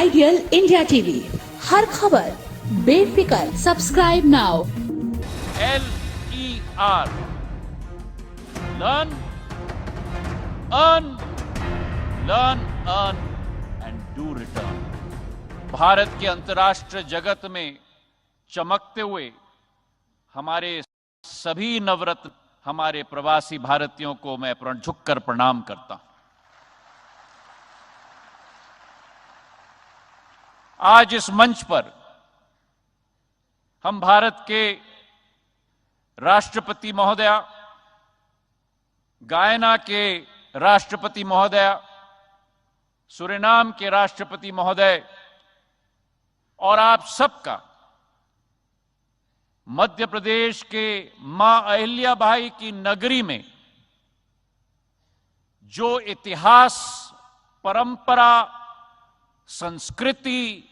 Ideal India TV, हर खबर बेफिक्र। Subscribe now. LER learn, earn, learn, earn and do return. Bharat के अंतर्राष्ट्रीय जगत में चमकते हुए हमारे सभी नवरत्न हमारे प्रवासी भारतीयों को मैं झुककर प्रणाम करता हूं। आज इस मंच पर हम भारत के राष्ट्रपति महोदया, गायना के राष्ट्रपति महोदया, सुरिनाम के राष्ट्रपति महोदय और आप सबका मध्य प्रदेश के मां अहिल्याबाई की नगरी में जो इतिहास, परंपरा, संस्कृति,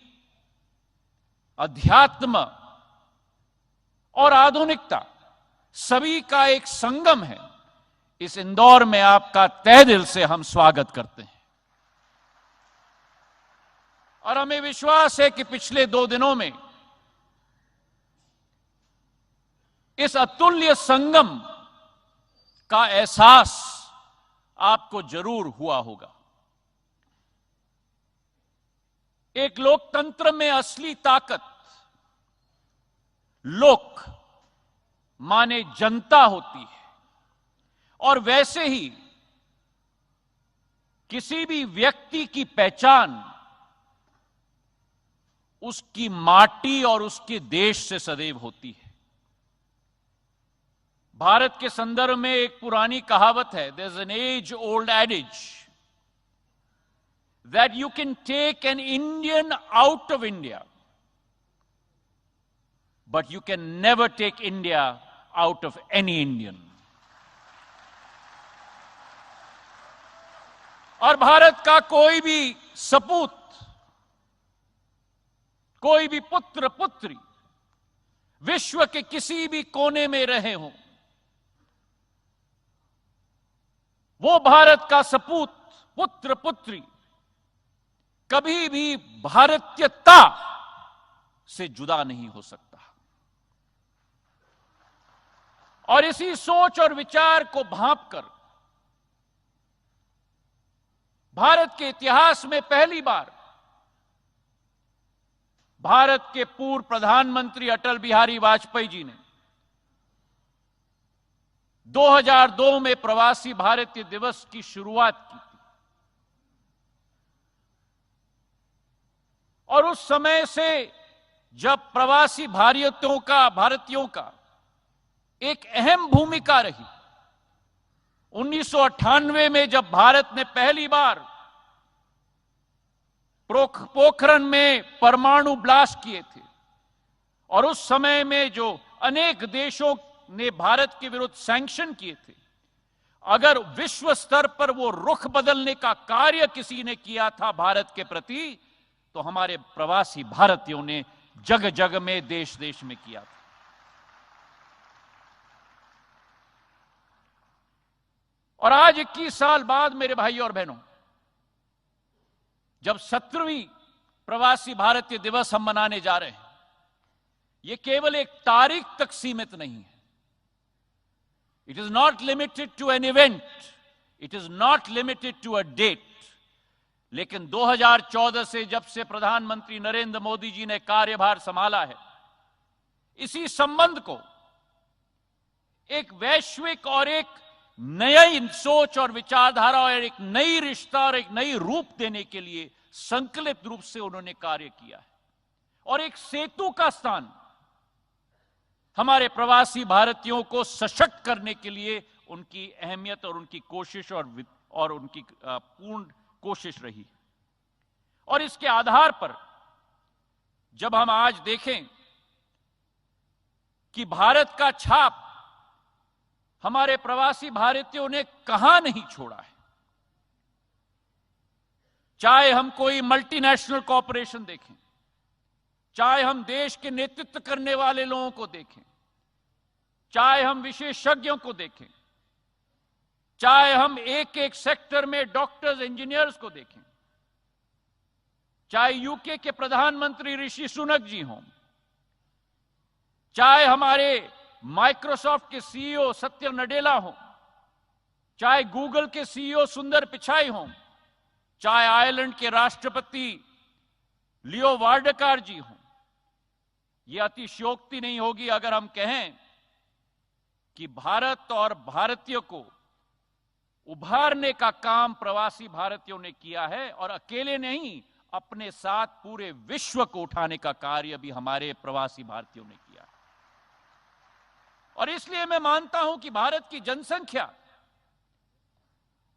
अध्यात्म और आधुनिकता सभी का एक संगम है, इस इंदौर में आपका तहे दिल से हम स्वागत करते हैं। और हमें विश्वास है कि पिछले 2 दिनों में इस अतुल्य संगम का एहसास आपको जरूर हुआ होगा। एक लोकतंत्र में असली ताकत लोक माने जनता होती है, और वैसे ही किसी भी व्यक्ति की पहचान उसकी माटी और उसके देश से सदैव होती है। भारत के संदर्भ में एक पुरानी कहावत है, there is an age old adage that you can take an Indian out of India, but you can never take India out of any Indian. और भारत का कोई भी सपूत, कोई भी पुत्र पुत्री विश्व के किसी भी कोने में रहे हों, वो भारत का सपूत, पुत्र पुत्री कभी भी भारतीयता से जुदा नहीं हो सकता। और इसी सोच और विचार को भांपकर भारत के इतिहास में पहली बार भारत के पूर्व प्रधानमंत्री अटल बिहारी वाजपेयी जी ने 2002 में प्रवासी भारतीय दिवस की शुरुआत की। और उस समय से जब प्रवासी भारतीयों का एक अहम भूमिका रही, 1998 में जब भारत ने पहली बार पोखरण में परमाणु ब्लास्ट किए थे, और उस समय में जो अनेक देशों ने भारत के विरुद्ध सैंक्शन किए थे, अगर विश्व स्तर पर वो रुख बदलने का कार्य किसी ने किया था भारत के प्रति, तो हमारे प्रवासी भारतीयों ने जग जग में, देश देश में किया था। और आज 21 साल बाद मेरे भाइयों और बहनों, जब 17वीं प्रवासी भारतीय दिवस हम मनाने जा रहे हैं, यह केवल एक तारीख तक सीमित नहीं है। It is not limited to an event, it is not limited to a date. लेकिन 2014 से जब से प्रधानमंत्री नरेंद्र मोदी जी ने कार्यभार संभाला है, इसी संबंध को एक वैश्विक और एक नई सोच और विचारधारा और एक नई रिश्ता और एक नई रूप देने के लिए संकल्पित रूप से उन्होंने कार्य किया है। और एक सेतु का स्थान हमारे प्रवासी भारतीयों को सशक्त करने के लिए उनकी अहमियत और उनकी कोशिश और उनकी पूर्ण कोशिश रही। और इसके आधार पर जब हम आज देखें कि भारत का छाप हमारे प्रवासी भारतीयों ने कहां नहीं छोड़ा है, चाहे हम कोई मल्टीनेशनल कॉरपोरेशन देखें, चाहे हम देश के नेतृत्व करने वाले लोगों को देखें, चाहे हम विशेषज्ञों को देखें, चाहे हम एक एक सेक्टर में डॉक्टर्स, इंजीनियर्स को देखें, चाहे यूके के प्रधानमंत्री ऋषि सुनक जी हों, चाहे हमारे माइक्रोसॉफ्ट के सीईओ सत्य नडेला हों, चाहे गूगल के सीईओ सुंदर पिचाई हों, चाहे आयरलैंड के राष्ट्रपति लियो वार्डकार जी हों, यह अतिशयोक्ति नहीं होगी अगर हम कहें कि भारत और भारतीयों को उभारने का काम प्रवासी भारतीयों ने किया है, और अकेले नहीं, अपने साथ पूरे विश्व को उठाने का कार्य भी हमारे प्रवासी भारतीयों ने किया। और इसलिए मैं मानता हूं कि भारत की जनसंख्या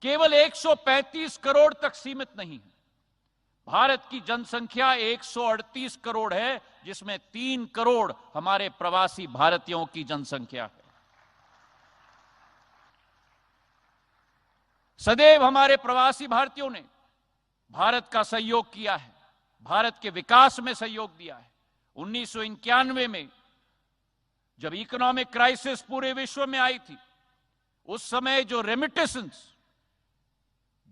केवल 135 करोड़ तक सीमित नहीं है। भारत की जनसंख्या 138 करोड़ है, जिसमें 3 करोड़ हमारे प्रवासी भारतीयों की जनसंख्या है। सदैव हमारे प्रवासी भारतीयों ने भारत का सहयोग किया है, भारत के विकास में सहयोग दिया है। 1991 में जब इकोनॉमिक क्राइसिस पूरे विश्व में आई थी, उस समय जो रेमिटेंस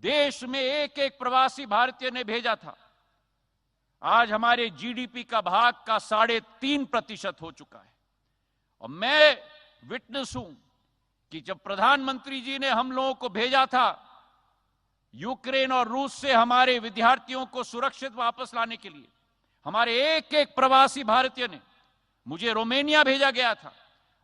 देश में एक एक प्रवासी भारतीय ने भेजा था, आज हमारे जीडीपी का भाग का 3.5% हो चुका है। और मैं विटनेस हूं कि जब प्रधानमंत्री जी ने हम लोगों को भेजा था यूक्रेन और रूस से हमारे विद्यार्थियों को सुरक्षित वापस लाने के लिए, हमारे एक एक प्रवासी भारतीय ने, मुझे रोमानिया भेजा गया था,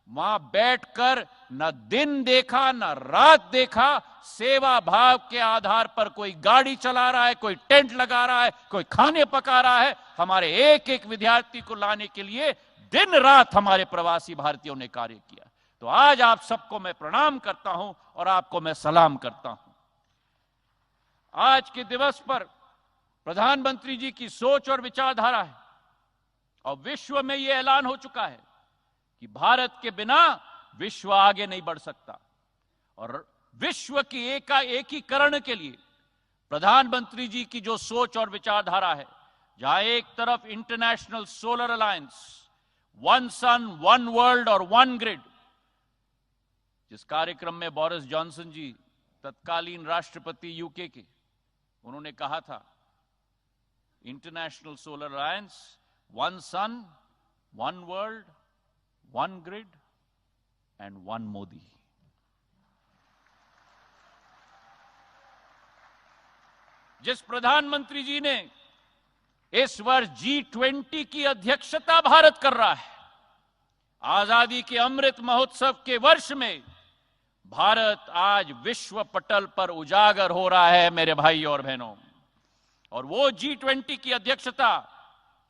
वहां बैठकर न दिन देखा न रात देखा, सेवा भाव के आधार पर कोई गाड़ी चला रहा है, कोई टेंट लगा रहा है, कोई खाने पका रहा है। हमारे एक एक विद्यार्थी को लाने के लिए दिन रात हमारे प्रवासी भारतीयों ने कार्य किया। तो आज आप सबको मैं प्रणाम करता हूं और आपको मैं सलाम करता हूं। आज के दिवस पर प्रधानमंत्री जी की सोच और विचारधारा है, और विश्व में यह ऐलान हो चुका है कि भारत के बिना विश्व आगे नहीं बढ़ सकता। और विश्व की एकीकरण के लिए प्रधानमंत्री जी की जो सोच और विचारधारा है, जहां एक तरफ international solar alliance, one sun one world और वन ग्रिड, जिस कार्यक्रम में बोरिस जॉनसन जी तत्कालीन राष्ट्रपति यूके के, उन्होंने कहा था international solar alliance, one sun one world one grid and one Modi. जिस प्रधानमंत्री जी ने इस वर्ष G20 की अध्यक्षता भारत कर रहा है, आजादी के अमृत महोत्सव के वर्ष में भारत आज विश्व पटल पर उजागर हो रहा है मेरे भाई और बहनों। और वो G20 की अध्यक्षता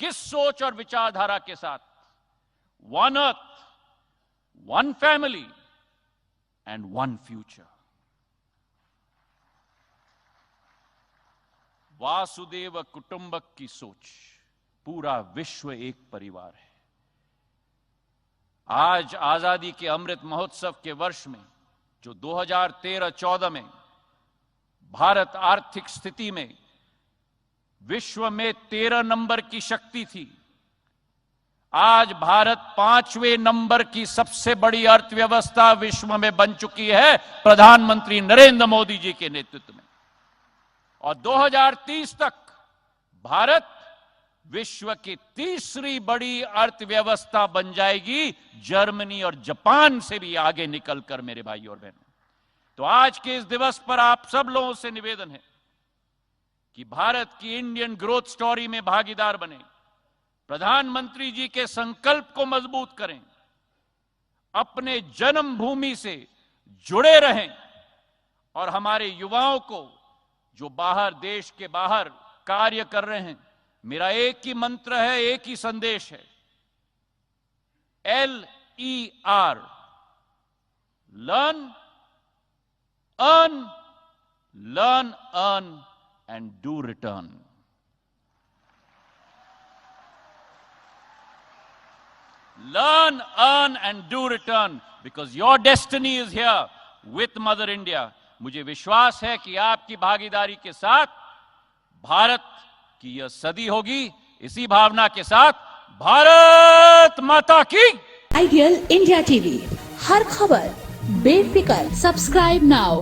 किस सोच और विचारधारा के साथ? One earth, one family and one future. वासुदेव कुटुंबक की सोच, पूरा विश्व एक परिवार है। आज आजादी के अमृत महोत्सव के वर्ष में, जो 2013-14 में भारत आर्थिक स्थिति में विश्व में 13 नंबर की शक्ति थी, आज भारत 5वें नंबर की सबसे बड़ी अर्थव्यवस्था विश्व में बन चुकी है प्रधानमंत्री नरेंद्र मोदी जी के नेतृत्व में। और 2030 तक भारत विश्व की तीसरी बड़ी अर्थव्यवस्था बन जाएगी, जर्मनी और जापान से भी आगे निकलकर मेरे भाई और बहनों। तो आज के इस दिवस पर आप सब लोगों से निवेदन है कि भारत की इंडियन ग्रोथ स्टोरी में भागीदार बने, प्रधानमंत्री जी के संकल्प को मजबूत करें, अपने जन्मभूमि से जुड़े रहें, और हमारे युवाओं को जो बाहर, देश के बाहर कार्य कर रहे हैं, मेरा एक ही मंत्र है, एक ही संदेश है, LER, learn, earn, learn, earn and do return. Learn, earn and do return, because your destiny is here with Mother India. मुझे विश्वास है कि आपकी भागीदारी के साथ भारत की यह सदी होगी। इसी भावना के साथ भारत माता की। आइडियल इंडिया टीवी, हर खबर बेफिक्र। Subscribe now.